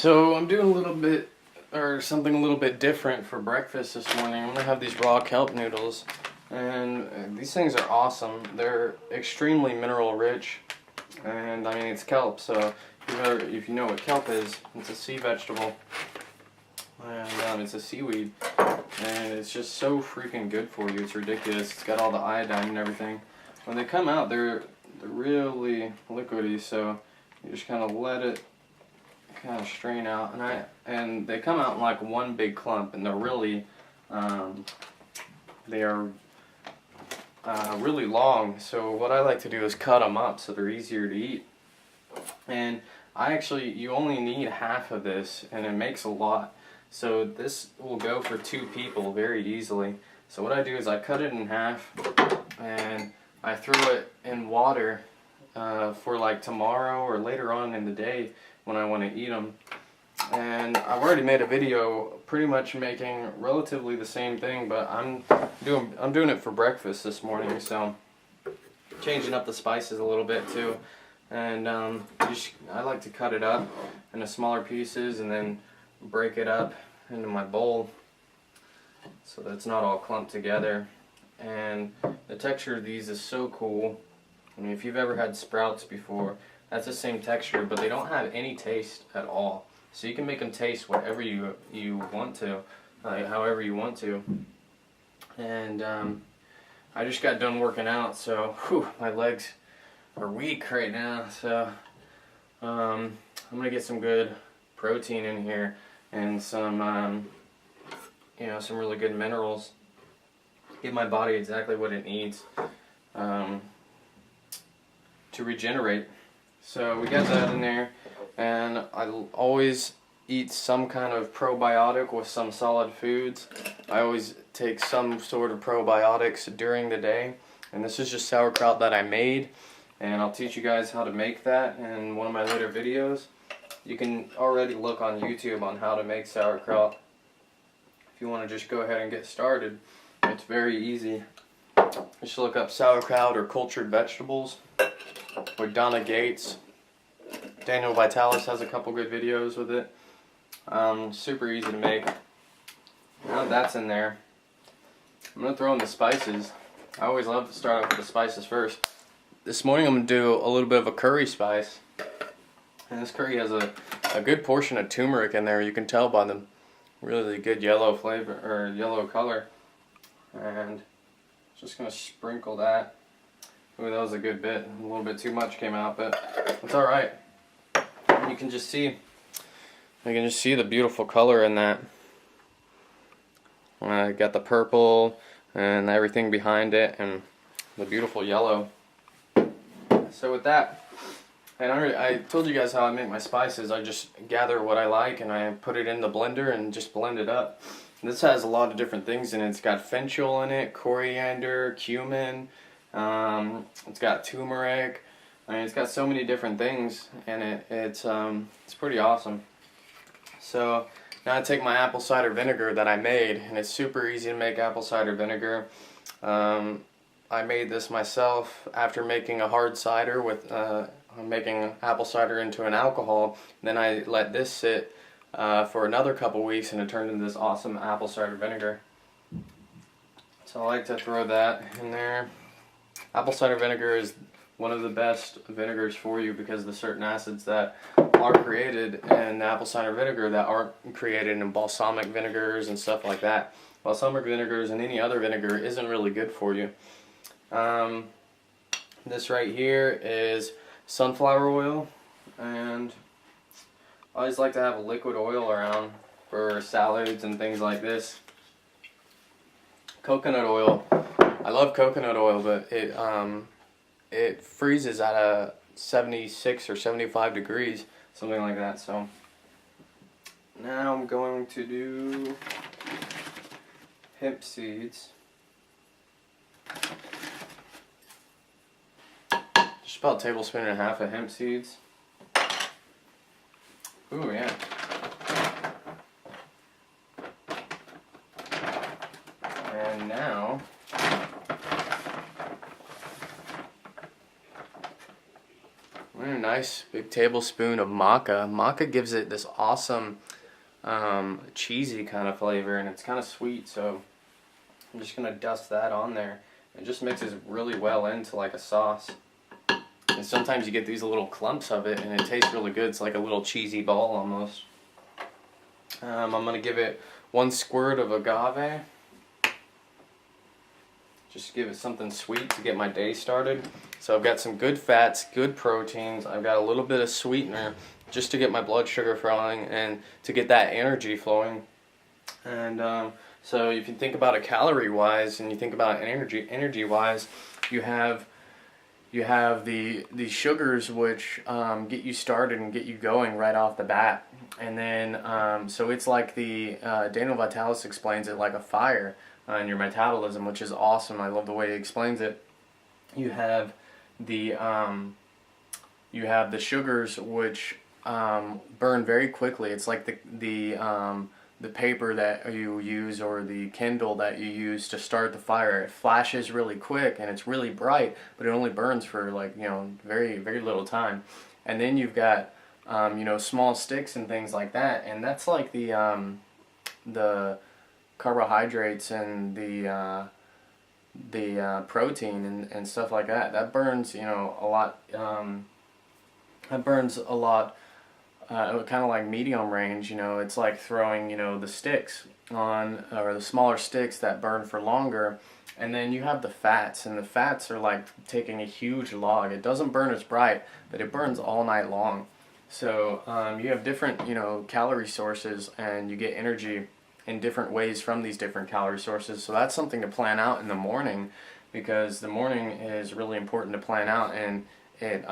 So I'm doing a little bit, or something a little bit different for breakfast this morning. I'm gonna have these raw kelp noodles, and these things are awesome. They're extremely mineral rich, and I mean it's kelp, so if you know what kelp is, it's a sea vegetable, and it's a seaweed, and it's just so freaking good for you. It's ridiculous. It's got all the iodine and everything. When they come out, they're really liquidy, so you just kind of let it kind of strain out, and they come out in like one big clump, and they're really really long. So what I like to do is cut them up so they're easier to eat. And you only need half of this, and it makes a lot. So this will go for 2 people very easily. So what I do is I cut it in half, and I throw it in water for like tomorrow or later on in the day when I want to eat them. And I've already made a video pretty much making relatively the same thing, but I'm doing it for breakfast this morning, so changing up the spices a little bit too. And I like to cut it up into smaller pieces and then break it up into my bowl so that it's not all clumped together. And the texture of these is so cool. I mean, if you've ever had sprouts before, that's the same texture, but they don't have any taste at all. So you can make them taste whatever you want to, however you want to. And I just got done working out, so my legs are weak right now. So I'm gonna get some good protein in here and some some really good minerals. Give my body exactly what it needs to regenerate. So we got that in there, and I always eat some kind of probiotic with some solid foods. I always take some sort of probiotics during the day, and this is just sauerkraut that I made, and I'll teach you guys how to make that in one of my later videos. You can already look on YouTube on how to make sauerkraut. If you want to just go ahead and get started, it's very easy. Just look up sauerkraut or cultured vegetables with Donna Gates. Daniel Vitalis has a couple good videos with it. Super easy to make. Now that's in there, I'm going to throw in the spices. I always love to start off with the spices first. This morning I'm going to do a little bit of a curry spice. And this curry has a good portion of turmeric in there. You can tell by the really good yellow flavor, or yellow color. And just going to sprinkle that. Ooh, that was a good bit. A little bit too much came out, but it's alright. You can just see the beautiful color in that. I got the purple and everything behind it, and the beautiful yellow. So with that, and I told you guys how I make my spices. I just gather what I like and I put it in the blender and just blend it up. And this has a lot of different things in it. It's got fenchel in it, coriander, cumin. It's got turmeric. I mean, it's got so many different things in it. It's pretty awesome. So now I take my apple cider vinegar that I made, and it's super easy to make apple cider vinegar. I made this myself after making a hard cider with making apple cider into an alcohol. Then I let this sit for another couple weeks, and it turned into this awesome apple cider vinegar. So I like to throw that in there. Apple cider vinegar is one of the best vinegars for you because of the certain acids that are created in apple cider vinegar that aren't created in balsamic vinegars and stuff like that. Balsamic vinegars and any other vinegar isn't really good for you. This right here is sunflower oil, and I always like to have a liquid oil around for salads and things like this. Coconut oil. I love coconut oil, but it freezes at 76 or 75 degrees, something like that. So now I'm going to do hemp seeds. Just about a tablespoon and a half of hemp seeds. Ooh, yeah. And now I'm going nice big tablespoon of maca. Maca gives it this awesome cheesy kind of flavor, and it's kind of sweet, so I'm just gonna dust that on there. It just mixes really well into like a sauce. And sometimes you get these little clumps of it and it tastes really good. It's like a little cheesy ball almost. I'm gonna give it 1 squirt of agave. Just give it something sweet to get my day started. So I've got some good fats, good proteins. I've got a little bit of sweetener just to get my blood sugar flowing and to get that energy flowing. And so if you think about it calorie wise and you think about energy wise, you have the sugars which get you started and get you going right off the bat. And then so it's like the Daniel Vitalis explains it like a fire in your metabolism, which is awesome. I love the way he explains it. You have the sugars which burn very quickly. It's like the paper that you use or the Kindle that you use to start the fire. It flashes really quick and it's really bright, but it only burns for like, you know, very, very little time. And then you've got, you know, small sticks and things like that. And that's like the carbohydrates and the protein and stuff like that. That burns, you know, a lot, that burns a lot. Kind of like medium range, you know, it's like throwing, you know, the sticks on, or the smaller sticks that burn for longer, and then you have the fats, and the fats are like taking a huge log. It doesn't burn as bright, but it burns all night long. So you have different, you know, calorie sources, and you get energy in different ways from these different calorie sources. So that's something to plan out in the morning, because the morning is really important to plan out, and it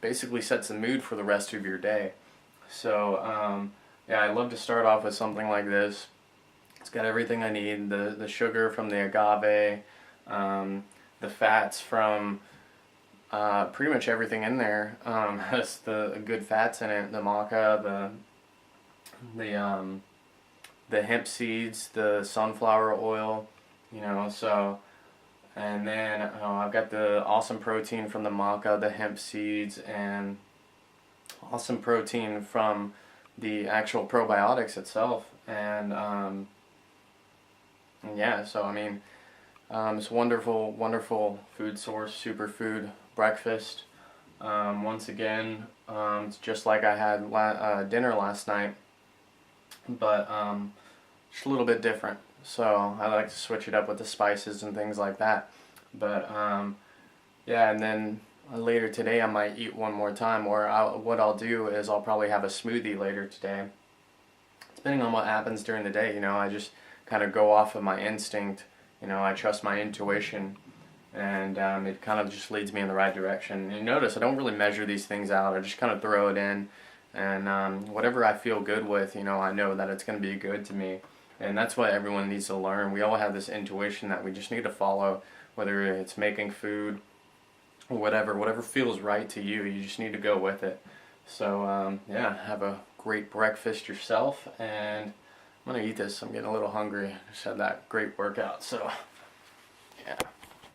basically sets the mood for the rest of your day. So yeah, I love to start off with something like this. It's got everything I need: the sugar from the agave, the fats from pretty much everything in there. Has the good fats in it: the maca, the hemp seeds, the sunflower oil, you know. So, and then I've got the awesome protein from the maca, the hemp seeds, and awesome protein from the actual probiotics itself. And yeah, so I mean, it's wonderful, wonderful food source, superfood breakfast. Once again, it's just like I had dinner last night, but just a little bit different. So I like to switch it up with the spices and things like that. But yeah, and then later today I might eat one more time, or what I'll do is I'll probably have a smoothie later today. Depending on what happens during the day, you know, I just kind of go off of my instinct. You know, I trust my intuition, and it kind of just leads me in the right direction. And you notice I don't really measure these things out. I just kind of throw it in, and whatever I feel good with, you know, I know that it's going to be good to me. And that's what everyone needs to learn. We all have this intuition that we just need to follow, whether it's making food, whatever feels right to you. You just need to go with it. So yeah, have a great breakfast yourself, and I'm gonna eat this. I'm getting a little hungry. Just had that great workout, so yeah.